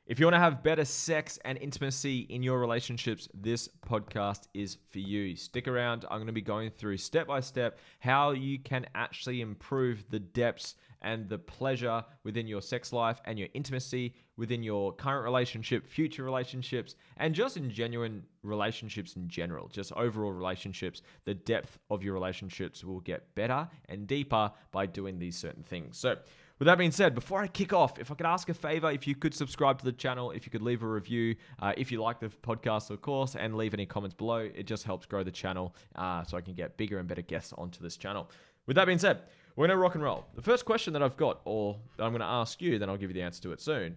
If you want to have better sex and intimacy in your relationships, this podcast is for you. Stick around. I'm going to be going through step by step how you can actually improve the depths and the pleasure within your sex life and your intimacy within your current relationship, future relationships, and just in genuine relationships in general, just overall relationships. The depth of your relationships will get better and deeper by doing these certain things. So, with that being said, before I kick off, if I could ask a favor, if you could subscribe to the channel, if you could leave a review, if you like the podcast, of course, and leave any comments below, it just helps grow the channel so I can get bigger and better guests onto this channel. With that being said, we're going to rock and roll. The first question that I've got, or that I'm going to ask you, then I'll give you the answer to it soon,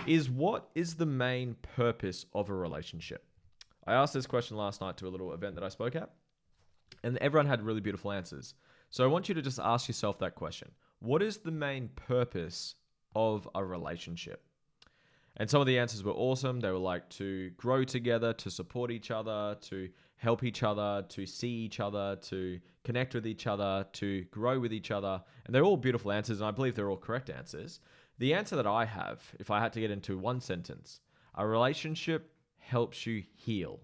is what is the main purpose of a relationship? I asked this question last night to a little event that I spoke at, and everyone had really beautiful answers. So I want you to just ask yourself that question. What is the main purpose of a relationship? And some of the answers were awesome. They were like to grow together, to support each other, to help each other, to see each other, to connect with each other, to grow with each other. And they're all beautiful answers, and I believe they're all correct answers. The answer that I have, if I had to get into one sentence, a relationship helps you heal.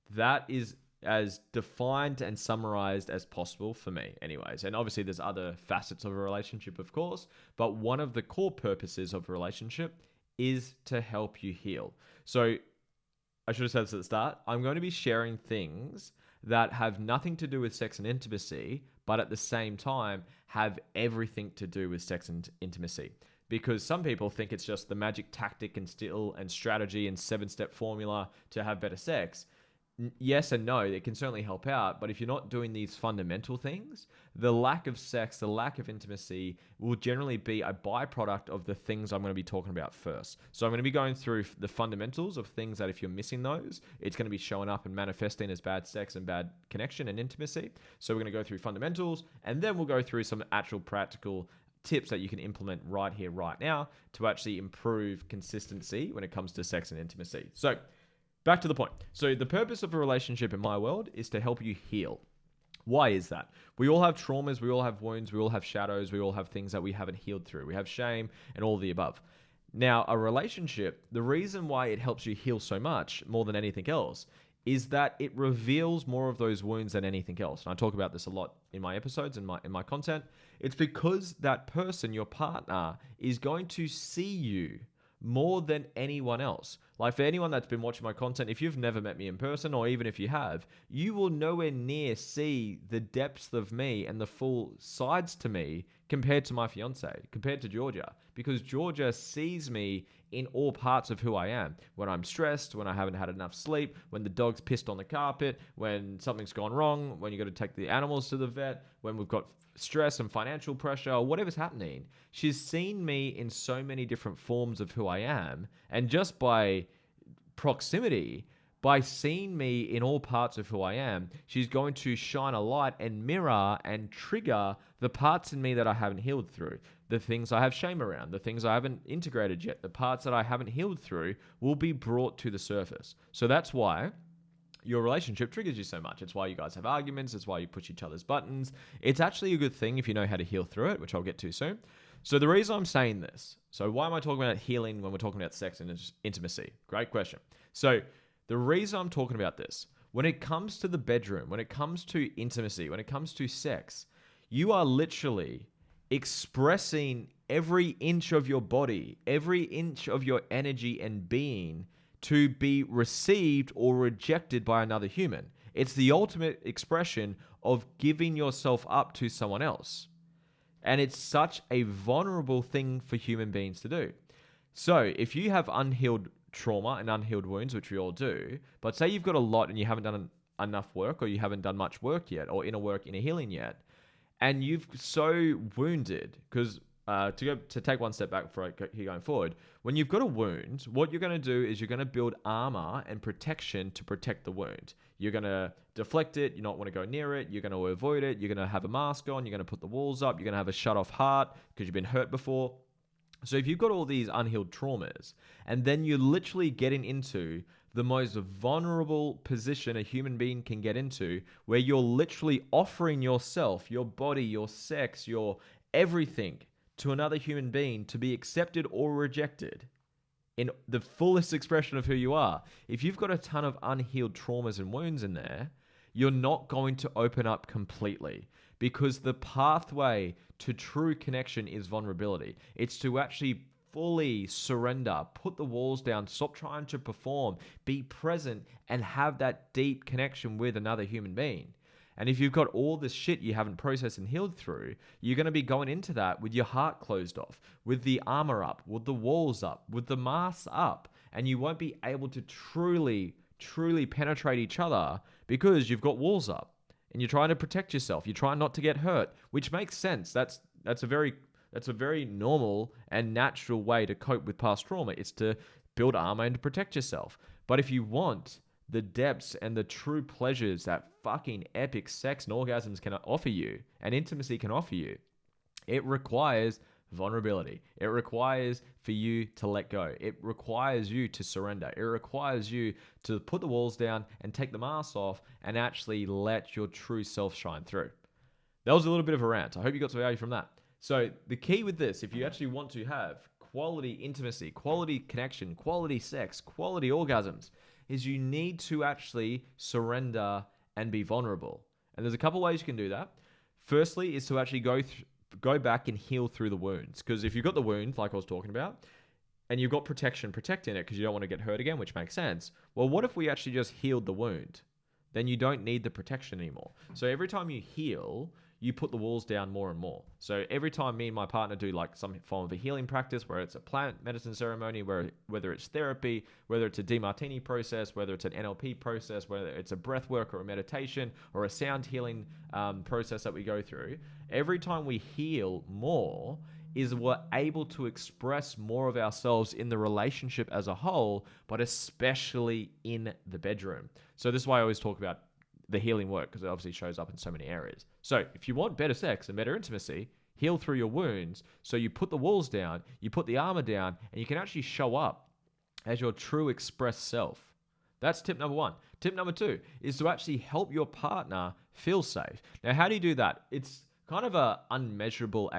That is as defined and summarized as possible for me anyways. And obviously there's other facets of a relationship, of course, but one of the core purposes of a relationship is to help you heal. So I should have said this at the start. I'm going to be sharing things that have nothing to do with sex and intimacy, but at the same time have everything to do with sex and intimacy. Because some people think it's just the magic tactic and skill and strategy and 7-step formula to have better sex. Yes and no, it can certainly help out, but if you're not doing these fundamental things, the lack of sex, the lack of intimacy will generally be a byproduct of the things I'm going to be talking about first. So I'm going to be going through the fundamentals of things that if you're missing those, it's going to be showing up and manifesting as bad sex and bad connection and intimacy. So we're going to go through fundamentals, and then we'll go through some actual practical tips that you can implement right here, right now to actually improve consistency when it comes to sex and intimacy. So back to the point. So the purpose of a relationship in my world is to help you heal. Why is that? We all have traumas, we all have wounds, we all have shadows, we all have things that we haven't healed through. We have shame and all of the above. Now, a relationship, the reason why it helps you heal so much more than anything else is that it reveals more of those wounds than anything else. And I talk about this a lot in my episodes and in my content. It's because that person, your partner, is going to see you more than anyone else. Like for anyone that's been watching my content, if you've never met me in person, or even if you have, you will nowhere near see the depths of me and the full sides to me compared to my fiance, compared to Georgia, because Georgia sees me in all parts of who I am. When I'm stressed, when I haven't had enough sleep, when the dog's pissed on the carpet, when something's gone wrong, when you got to take the animals to the vet, when we've got stress and financial pressure, or whatever's happening. She's seen me in so many different forms of who I am. And just by proximity, by seeing me in all parts of who I am, she's going to shine a light and mirror and trigger the parts in me that I haven't healed through. The things I have shame around, the things I haven't integrated yet, the parts that I haven't healed through will be brought to the surface. So that's why your relationship triggers you so much. It's why you guys have arguments. It's why you push each other's buttons. It's actually a good thing if you know how to heal through it, which I'll get to soon. So the reason I'm saying this, so why am I talking about healing when we're talking about sex and intimacy? Great question. So the reason I'm talking about this, when it comes to the bedroom, when it comes to intimacy, when it comes to sex, you are literally expressing every inch of your body, every inch of your energy and being to be received or rejected by another human. It's the ultimate expression of giving yourself up to someone else. And it's such a vulnerable thing for human beings to do. So if you have unhealed trauma and unhealed wounds, which we all do, but say you've got a lot and you haven't done enough work, or you haven't done much work yet, or inner work, inner healing yet, and you've so wounded, because to take one step back before I keep going forward, when you've got a wound, what you're going to do is you're going to build armor and protection to protect the wound. You're going to deflect it. You don't want to go near it. You're going to avoid it. You're going to have a mask on. You're going to put the walls up. You're going to have a shut off heart because you've been hurt before. So if you've got all these unhealed traumas, and then you're literally getting into the most vulnerable position a human being can get into, where you're literally offering yourself, your body, your sex, your everything to another human being to be accepted or rejected, in the fullest expression of who you are. If you've got a ton of unhealed traumas and wounds in there, you're not going to open up completely, because the pathway to true connection is vulnerability. It's to actually fully surrender, put the walls down, stop trying to perform, be present, and have that deep connection with another human being. And if you've got all this shit you haven't processed and healed through, you're going to be going into that with your heart closed off, with the armor up, with the walls up, with the mask up, and you won't be able to truly penetrate each other because you've got walls up and you're trying to protect yourself. You're trying not to get hurt, which makes sense. That's a very normal and natural way to cope with past trauma. It's to build armor and to protect yourself. But if you want the depths and the true pleasures that fucking epic sex and orgasms can offer you, and intimacy can offer you, it requires vulnerability. It requires for you to let go. It requires you to surrender. It requires you to put the walls down and take the mask off and actually let your true self shine through. That was a little bit of a rant. I hope you got some value from that. So the key with this, if you actually want to have quality intimacy, quality connection, quality sex, quality orgasms, is you need to actually surrender and be vulnerable. And there's a couple ways you can do that. Firstly is to actually go back and heal through the wounds. Because if you've got the wound, like I was talking about, and you've got protection protecting it because you don't want to get hurt again, which makes sense. Well, what if we actually just healed the wound? Then you don't need the protection anymore. So every time you heal, you put the walls down more and more. So every time me and my partner do like some form of a healing practice, where it's a plant medicine ceremony, whether it's therapy, whether it's a DeMartini process, whether it's an NLP process, whether it's a breath work or a meditation or a sound healing process that we go through, every time we heal more, is we're able to express more of ourselves in the relationship as a whole, but especially in the bedroom. So this is why I always talk about the healing work, because it obviously shows up in so many areas. So if you want better sex and better intimacy, heal through your wounds. So you put the walls down, you put the armor down, and you can actually show up as your true expressed self. That's tip number one. Tip number two is to actually help your partner feel safe. Now, how do you do that? It's kind of a unmeasurable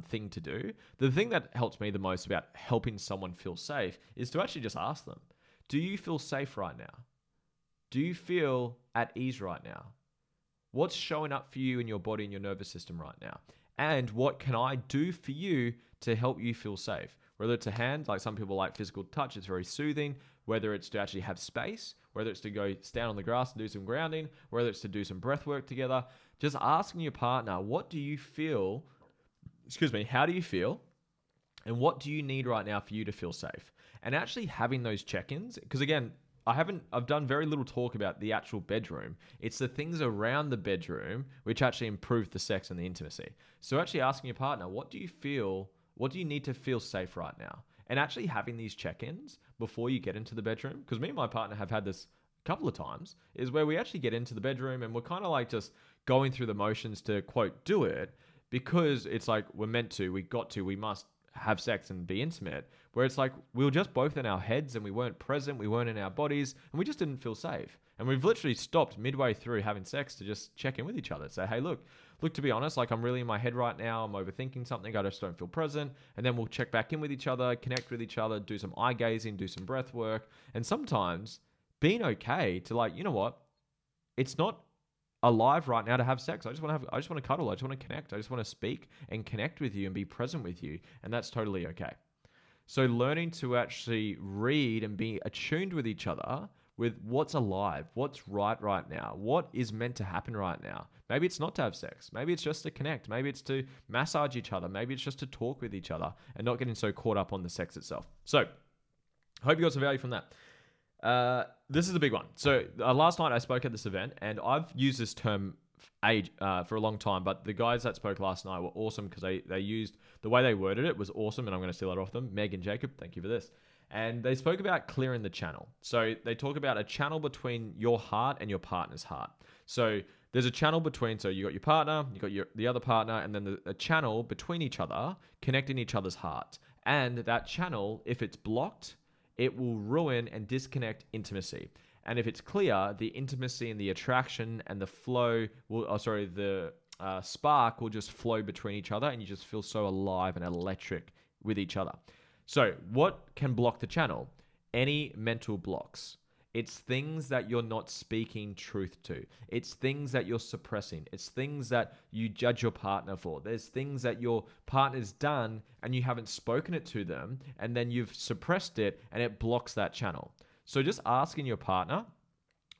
thing to do. The thing that helps me the most about helping someone feel safe is to actually just ask them, do you feel safe right now? Do you feel at ease right now? What's showing up for you in your body and your nervous system right now? And what can I do for you to help you feel safe? Whether it's a hand, like some people like physical touch, it's very soothing. Whether it's to actually have space, whether it's to go stand on the grass and do some grounding, whether it's to do some breath work together, just asking your partner, what do you feel? How do you feel? And what do you need right now for you to feel safe? And actually having those check-ins, because again, I've done very little talk about the actual bedroom. It's the things around the bedroom which actually improve the sex and the intimacy. So actually asking your partner, what do you need to feel safe right now? And actually having these check-ins before you get into the bedroom, because me and my partner have had this a couple of times, is where we actually get into the bedroom and we're kind of like just going through the motions to quote, do it, because it's like we're meant to, we must have sex and be intimate, where it's like we were just both in our heads and we weren't present, we weren't in our bodies, and we just didn't feel safe. And we've literally stopped midway through having sex to just check in with each other, say, hey, look, to be honest, like I'm really in my head right now, I'm overthinking something, I just don't feel present. And then we'll check back in with each other, connect with each other, do some eye gazing, do some breath work. And sometimes being okay to like, you know what, it's not alive right now to have sex. I just want to cuddle. I just want to connect. I just want to speak and connect with you and be present with you. And that's totally okay. So learning to actually read and be attuned with each other with what's alive, what's right now, what is meant to happen right now. Maybe it's not to have sex. Maybe it's just to connect. Maybe it's to massage each other. Maybe it's just to talk with each other and not getting so caught up on the sex itself. So I hope you got some value from that. This is a big one. So last night I spoke at this event, and I've used this term for a long time, but the guys that spoke last night were awesome because they used, the way they worded it was awesome, and I'm going to steal it off them. Meg and Jacob, thank you for this. And they spoke about clearing the channel. So they talk about a channel between your heart and your partner's heart. So there's a channel between, so you got your partner, you got the other partner, and then a channel between each other, connecting each other's heart. And that channel, if it's blocked, it will ruin and disconnect intimacy. And if it's clear, the intimacy and the attraction and the flow the spark will just flow between each other, and you just feel so alive and electric with each other. So what can block the channel? Any mental blocks. It's things that you're not speaking truth to. It's things that you're suppressing. It's things that you judge your partner for. There's things that your partner's done and you haven't spoken it to them, and then you've suppressed it and it blocks that channel. So just asking your partner,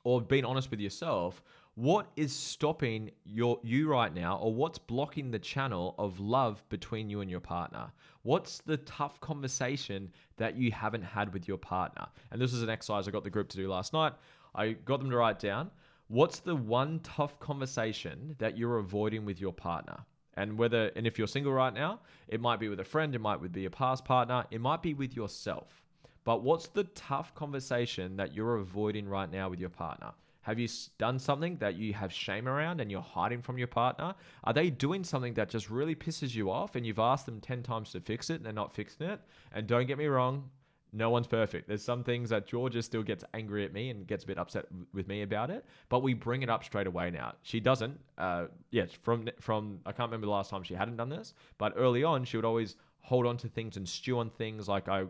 or being honest with yourself, what is stopping you right now, or what's blocking the channel of love between you and your partner? What's the tough conversation that you haven't had with your partner? And this is an exercise I got the group to do last night. I got them to write down, what's the one tough conversation that you're avoiding with your partner? And if you're single right now, it might be with a friend, it might be a past partner, it might be with yourself. But what's the tough conversation that you're avoiding right now with your partner? Have you done something that you have shame around and you're hiding from your partner? Are they doing something that just really pisses you off and you've asked them 10 times to fix it and they're not fixing it? And don't get me wrong, no one's perfect. There's some things that Georgia still gets angry at me and gets a bit upset with me about it, but we bring it up straight away now. She doesn't. From I can't remember the last time she hadn't done this, but early on she would always hold on to things and stew on things, like I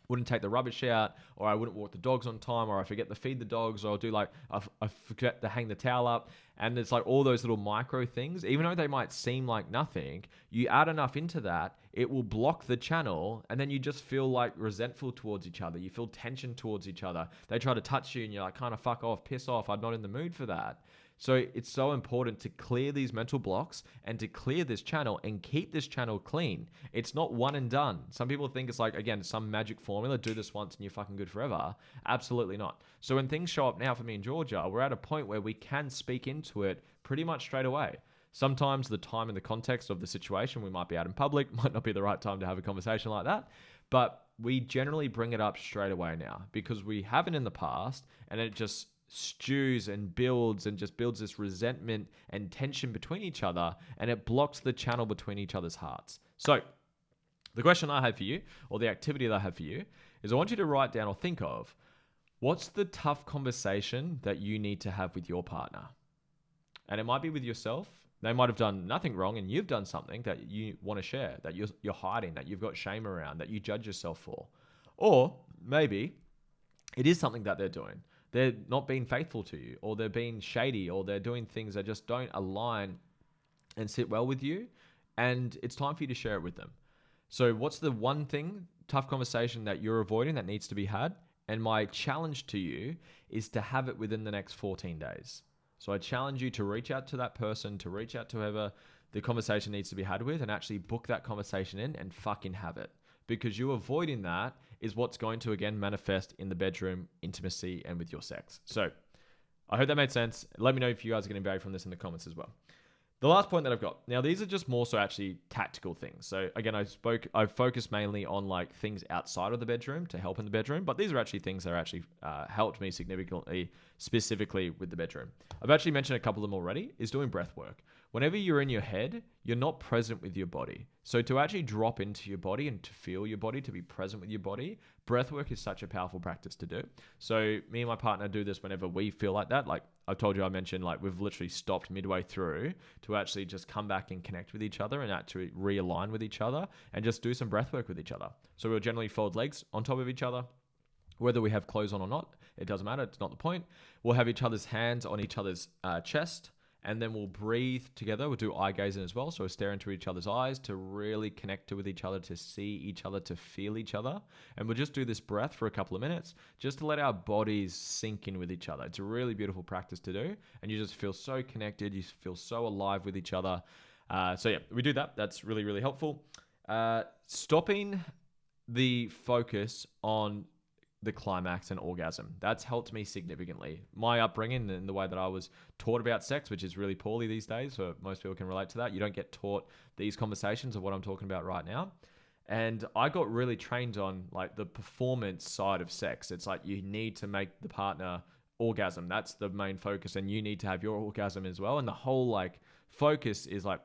wouldn't take the rubbish out, or I wouldn't walk the dogs on time, or I forget to feed the dogs, or I'll do like, I forget to hang the towel up. And it's like all those little micro things, even though they might seem like nothing, you add enough into that, it will block the channel. And then you just feel like resentful towards each other. You feel tension towards each other. They try to touch you and you're like, kind of fuck off, piss off. I'm not in the mood for that. So it's so important to clear these mental blocks and to clear this channel and keep this channel clean. It's not one and done. Some people think it's like, again, some magic formula, do this once and you're fucking good forever. Absolutely not. So when things show up now for me and Georgia, we're at a point where we can speak into it pretty much straight away. Sometimes the time and the context of the situation, we might be out in public, might not be the right time to have a conversation like that. But we generally bring it up straight away now because we haven't in the past, and it just stews and builds this resentment and tension between each other, and it blocks the channel between each other's hearts. So the question I have for you, or the activity that I have for you, is I want you to write down or think of, what's the tough conversation that you need to have with your partner? And it might be with yourself. They might have done nothing wrong and you've done something that you want to share, that you're hiding, that you've got shame around, that you judge yourself for. Or maybe it is something that they're doing. They're not being faithful to you, or they're being shady, or they're doing things that just don't align and sit well with you. And it's time for you to share it with them. So what's the one thing, tough conversation that you're avoiding that needs to be had? And my challenge to you is to have it within the next 14 days. So I challenge you to reach out to that person, to reach out to whoever the conversation needs to be had with, and actually book that conversation in and fucking have it. Because you avoiding that is what's going to, again, manifest in the bedroom, intimacy, and with your sex. So I hope that made sense. Let me know if you guys are getting value from this in the comments as well. The last point that I've got, now these are just more so actually tactical things. So again, I focused mainly on like things outside of the bedroom to help in the bedroom, but these are actually things that are actually helped me significantly, specifically with the bedroom. I've actually mentioned a couple of them already, is doing breath work. Whenever you're in your head, you're not present with your body. So to actually drop into your body and to feel your body, to be present with your body, breath work is such a powerful practice to do. So me and my partner do this whenever we feel like that. Like I told you, I mentioned like we've literally stopped midway through to actually just come back and connect with each other and actually realign with each other and just do some breath work with each other. So we'll generally fold legs on top of each other. Whether we have clothes on or not, it doesn't matter. It's not the point. We'll have each other's hands on each other's chest. And then we'll breathe together. We'll do eye gazing as well. So we'll stare into each other's eyes to really connect with each other, to see each other, to feel each other. And we'll just do this breath for a couple of minutes just to let our bodies sink in with each other. It's a really beautiful practice to do. And you just feel so connected. You feel so alive with each other. So yeah, we do that. That's really, really helpful. Stopping the focus on the climax and orgasm. That's helped me significantly. My upbringing and the way that I was taught about sex, which is really poorly these days, so most people can relate to that. You don't get taught these conversations of what I'm talking about right now. And I got really trained on like the performance side of sex. It's like you need to make the partner orgasm. That's the main focus, and you need to have your orgasm as well. And the whole like focus is like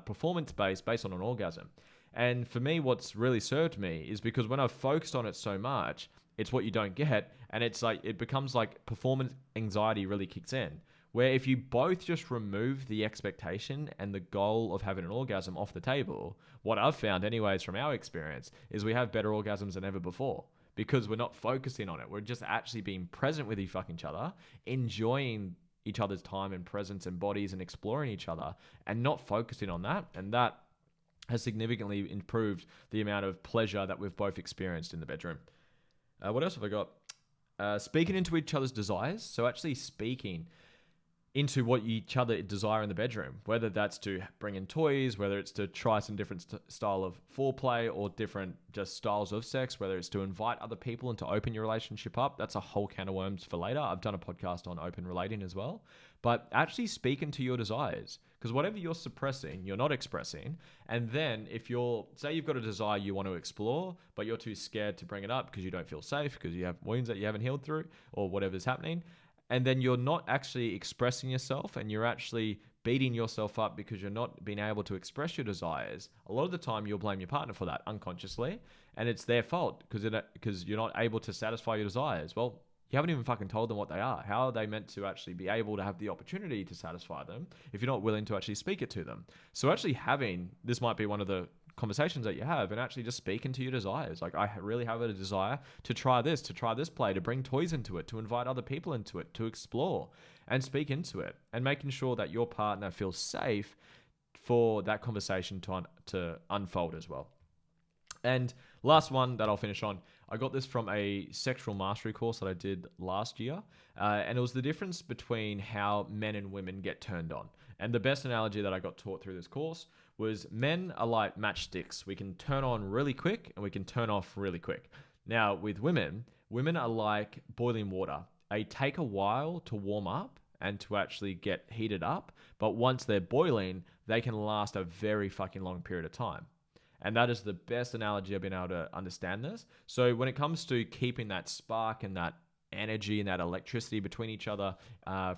performance based on an orgasm. And for me, what's really served me is because when I've focused on it so much, it's what you don't get. And it's like, it becomes like performance anxiety really kicks in. where if you both just remove the expectation and the goal of having an orgasm off the table, what I've found anyways from our experience is we have better orgasms than ever before because we're not focusing on it. We're just actually being present with each other, enjoying each other's time and presence and bodies and exploring each other and not focusing on that. And that has significantly improved the amount of pleasure that we've both experienced in the bedroom. What else have I got? Speaking into each other's desires. So actually speaking into what each other desire in the bedroom, whether that's to bring in toys, whether it's to try some different style of foreplay or different just styles of sex, whether it's to invite other people and to open your relationship up. That's a whole can of worms for later. I've done a podcast on open relating as well. But actually speak into your desires, because whatever you're suppressing, you're not expressing. And then if say you've got a desire you want to explore, but you're too scared to bring it up because you don't feel safe, because you have wounds that you haven't healed through or whatever's happening, and then you're not actually expressing yourself and you're actually beating yourself up because you're not being able to express your desires, a lot of the time you'll blame your partner for that unconsciously. And it's their fault because you're not able to satisfy your desires. Well, you haven't even fucking told them what they are. How are they meant to actually be able to have the opportunity to satisfy them if you're not willing to actually speak it to them? So actually this might be one of the conversations that you have, and actually just speak into your desires. Like, I really have a desire to try this play, to bring toys into it, to invite other people into it, to explore and speak into it, and making sure that your partner feels safe for that conversation to unfold as well. And last one that I'll finish on, I got this from a sexual mastery course that I did last year. And it was the difference between how men and women get turned on. And the best analogy that I got taught through this course was men are like matchsticks. We can turn on really quick and we can turn off really quick. Now with women are like boiling water. They take a while to warm up and to actually get heated up. But once they're boiling, they can last a very fucking long period of time. And that is the best analogy I've been able to understand this. So when it comes to keeping that spark and that energy and that electricity between each other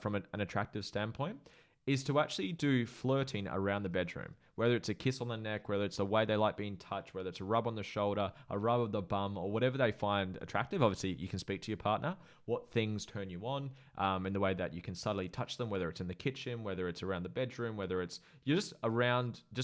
from an attractive standpoint, is to actually do flirting around the bedroom. Whether it's a kiss on the neck, whether it's the way they like being touched, whether it's a rub on the shoulder, a rub of the bum, or whatever they find attractive. Obviously, you can speak to your partner, what things turn you on, in the way that you can subtly touch them, whether it's in the kitchen, whether it's around the bedroom, whether it's just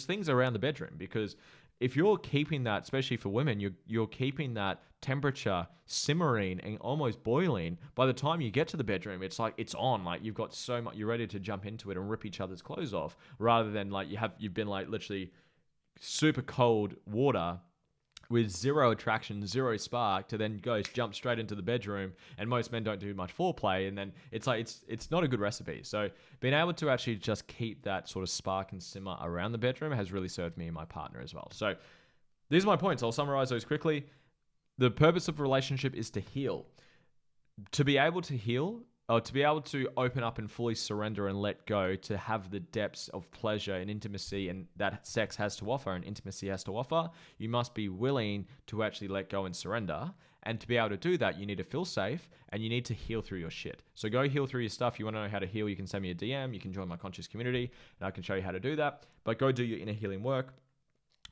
things around the bedroom. Because if you're keeping that, especially for women, you're keeping that temperature simmering and almost boiling. By the time you get to the bedroom, it's like it's on. Like you've got so much, you're ready to jump into it and rip each other's clothes off, rather than like you've been like literally super cold water with zero attraction, zero spark, to then jump straight into the bedroom. And most men don't do much foreplay, and then it's like it's not a good recipe. So being able to actually just keep that sort of spark and simmer around the bedroom has really served me and my partner as well. So these are my points. I'll summarize those quickly. The purpose of a relationship is to heal. To be able to heal, or to be able to open up and fully surrender and let go, to have the depths of pleasure and intimacy and that sex has to offer and intimacy has to offer, you must be willing to actually let go and surrender. And to be able to do that, you need to feel safe and you need to heal through your shit. So go heal through your stuff. You want to know how to heal, you can send me a DM. You can join my conscious community and I can show you how to do that. But go do your inner healing work.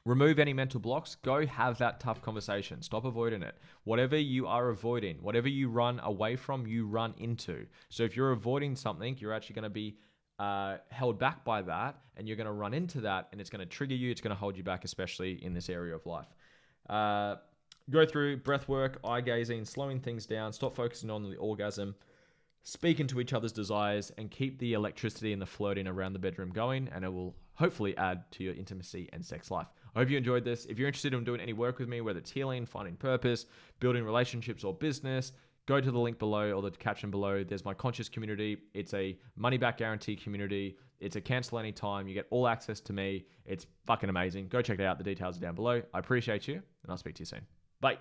Remove any mental blocks. Go have that tough conversation. Stop avoiding it. Whatever you are avoiding, whatever you run away from, you run into. So if you're avoiding something, you're actually going to be held back by that, and you're going to run into that, and it's going to trigger you. It's going to hold you back, especially in this area of life. Go through breath work, eye gazing, slowing things down. Stop focusing on the orgasm. Speak into each other's desires and keep the electricity and the flirting around the bedroom going, and it will hopefully add to your intimacy and sex life. I hope you enjoyed this. If you're interested in doing any work with me, whether it's healing, finding purpose, building relationships or business, go to the link below or the caption below. There's my conscious community. It's a money back guarantee community. It's a cancel anytime. You get all access to me. It's fucking amazing. Go check it out. The details are down below. I appreciate you, and I'll speak to you soon. Bye.